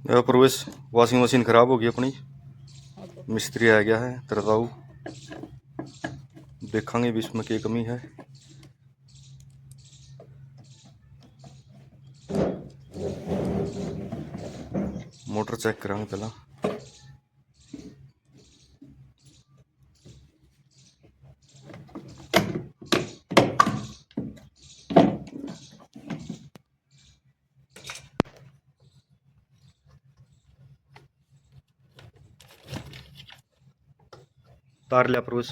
प्रवेश washing machine खराब हो गई अपनी। मिस्त्री आ गया है तरताऊ, देखेंगे भी इसमें क्या कमी है। मोटर चेक करांगे पहला। तार लिया प्रवेश,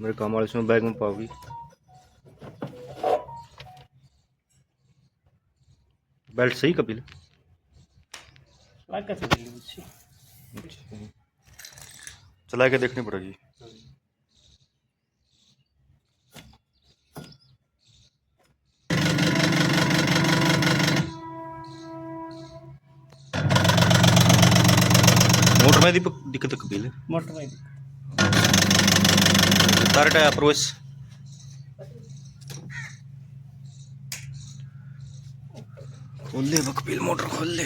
मेरे काम वाले इसमें बैग में पाओगी। बेल्ट सही कपिल? चला के देखनी पड़ेगी। मोटर में दिक्कत कपिल? मोटर में तार हटाया प्रवेश। खोल ले कपिल, मोटर खोल ले।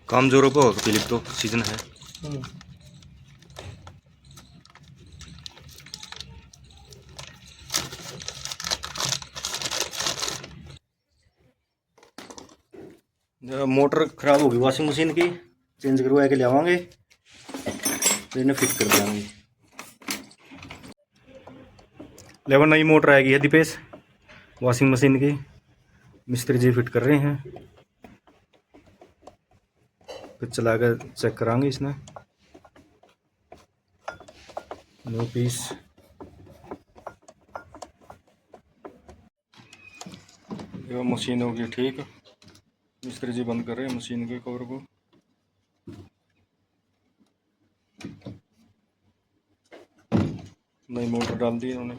काम जोरों को कपिल, तो सीजन है। मोटर खराब होगी वाशिंग मशीन की, चेंज करवा के लियावांगे तो इन्हें फिट कर देंगे। लेवन नई मोटर आएगी है दीपेश वाशिंग मशीन की, मिस्त्री जी फिट कर रहे हैं। फिर चला कर चेक करांगे इसमें। नो पीस ये मशीन होगी ठीक। मिस्त्री जी बंद कर रहे हैं मशीन के कवर को। नई मोटर डाल दी इन्होंने।